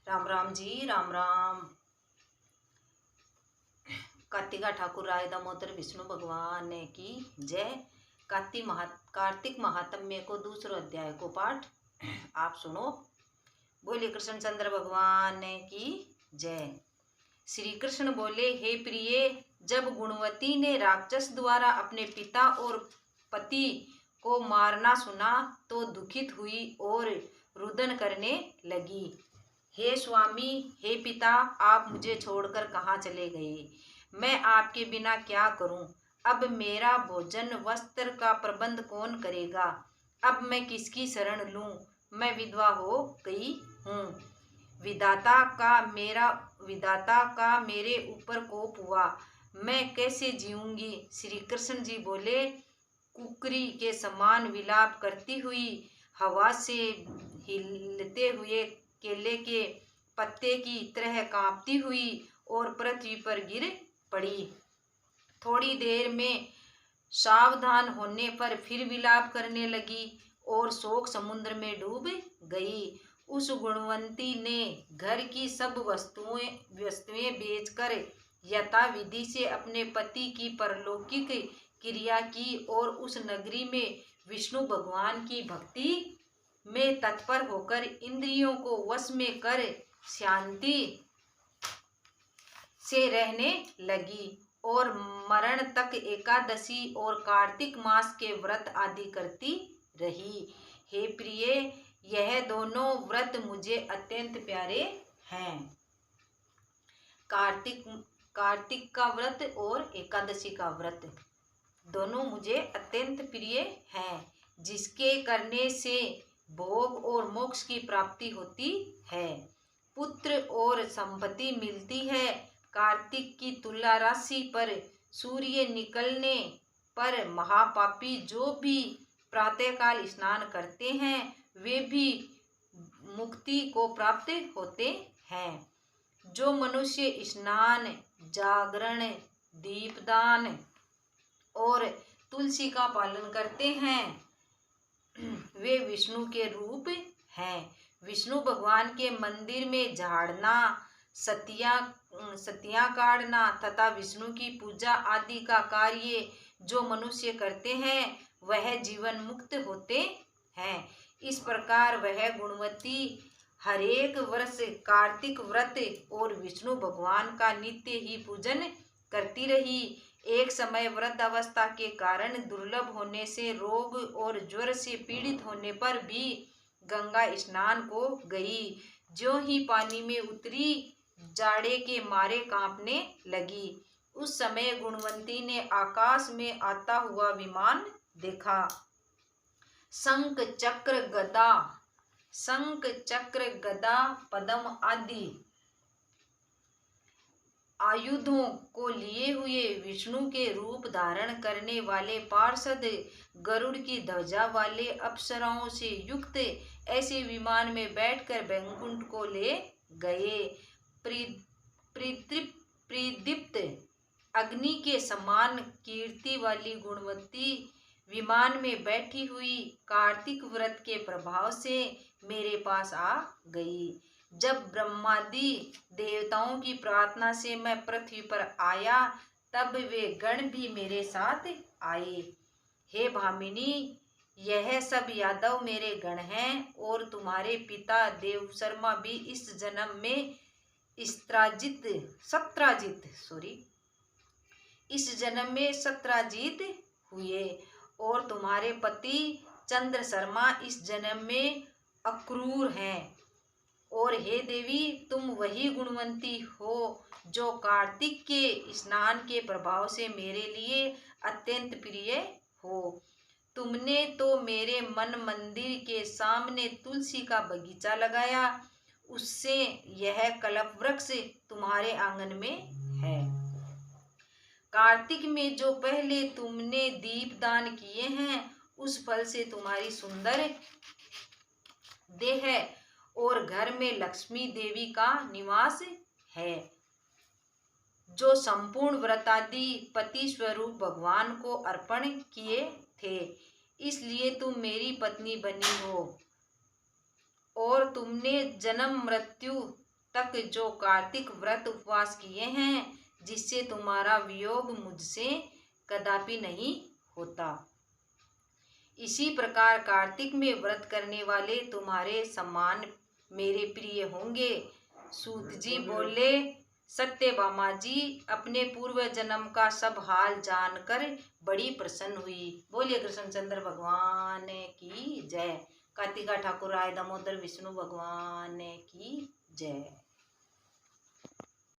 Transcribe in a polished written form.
राम राम जी, राम राम। कार्तिका ठाकुर राय दामोदर विष्णु भगवान की जय। कार्तिक महात्म्य को दूसरे अध्याय को पाठ आप सुनो। बोले कृष्णचंद्र भगवान की जय। श्री कृष्ण बोले, हे प्रिय, जब गुणवती ने राक्षस द्वारा अपने पिता और पति को मारना सुना तो दुखित हुई और रुदन करने लगी। हे स्वामी, हे पिता, आप मुझे छोड़कर कहाँ चले गए? मैं आपके बिना क्या करूं? अब मेरा भोजन वस्त्र का प्रबंध कौन करेगा? अब मैं किसकी शरण लूं? मैं विधवा हो गई हूँ। विधाता का मेरे ऊपर कोप हुआ। मैं कैसे जीऊंगी? श्री कृष्ण जी बोले, कुकरी के समान विलाप करती हुई, हवा से हिलते हुए केले के पत्ते की तरह कांपती हुई और पृथ्वी पर गिर पड़ी। थोड़ी देर में सावधान होने पर फिर विलाप करने लगी और शोक समुद्र में डूब गई। उस गुणवंती ने घर की सब वस्तुएं बेचकर यथाविधि से अपने पति की परलौकिक क्रिया की और उस नगरी में विष्णु भगवान की भक्ति में तत्पर होकर इंद्रियों को वश में कर शांति से रहने लगी और मरण तक एकादशी और कार्तिक मास के व्रत आदि करती रही। हे प्रिय, यह दोनों व्रत मुझे अत्यंत प्यारे हैं। कार्तिक का व्रत और एकादशी का व्रत दोनों मुझे अत्यंत प्रिय हैं, जिसके करने से भोग और मोक्ष की प्राप्ति होती है, पुत्र और संपत्ति मिलती है। कार्तिक की तुला राशि पर सूर्य निकलने पर महापापी जो भी प्रातःकाल स्नान करते हैं वे भी मुक्ति को प्राप्त होते हैं। जो मनुष्य स्नान, जागरण, दीपदान और तुलसी का पालन करते हैं वे विष्णु के रूप हैं। विष्णु भगवान के मंदिर में झाड़ना, सतियां काटना तथा विष्णु की पूजा आदि का कार्य जो मनुष्य करते हैं वह जीवन मुक्त होते हैं। इस प्रकार वह गुणवती हरेक वर्ष कार्तिक व्रत और विष्णु भगवान का नित्य ही पूजन करती रही। एक समय वृद्ध अवस्था के कारण दुर्लभ होने से रोग और ज्वर से पीड़ित होने पर भी गंगा स्नान को गई। ज्यों ही पानी में उतरी, जाड़े के मारे कांपने लगी। उस समय गुणवंती ने आकाश में आता हुआ विमान देखा। शंख चक्र गदा पद्म आदि आयुधों को लिए हुए विष्णु के रूप धारण करने वाले पार्षद गरुड़ की ध्वजा वाले अप्सराओं से युक्त ऐसे विमान में बैठकर वैकुंठ को ले गए। प्रदीप्त अग्नि के समान कीर्ति वाली गुणवती विमान में बैठी हुई कार्तिक व्रत के प्रभाव से मेरे पास आ गई। जब ब्रह्मादि देवताओं की प्रार्थना से मैं पृथ्वी पर आया तब वे गण भी मेरे साथ आए। हे भामिनी, यह सब यादव मेरे गण हैं और तुम्हारे पिता देव शर्मा भी इस जन्म में सत्राजित हुए और तुम्हारे पति चंद्र शर्मा इस जन्म में अक्रूर हैं। और हे देवी, तुम वही गुणवंती हो जो कार्तिक के स्नान के प्रभाव से मेरे लिए अत्यंत प्रिय हो। तुमने तो मेरे मन मंदिर के सामने तुलसी का बगीचा लगाया, उससे यह कल्प वृक्ष तुम्हारे आंगन में है। कार्तिक में जो पहले तुमने दीप दान किए हैं उस फल से तुम्हारी सुंदर देह और घर में लक्ष्मी देवी का निवास है, जो संपूर्ण व्रतादि पति स्वरूप भगवान को अर्पण किए थे। इसलिए तुम मेरी पत्नी बनी हो और तुमने जन्म मृत्यु तक जो कार्तिक व्रत उपवास किए हैं, जिससे तुम्हारा वियोग मुझसे कदापि नहीं होता। इसी प्रकार कार्तिक में व्रत करने वाले तुम्हारे समान मेरे प्रिय होंगे। सूत जी बोले, सत्यभामा जी अपने पूर्व जन्म का सब हाल जानकर बड़ी प्रसन्न हुई। बोलिए कृष्णचंद्र भगवान की जय। कार्तिका ठाकुर राय दामोदर विष्णु भगवान की जय।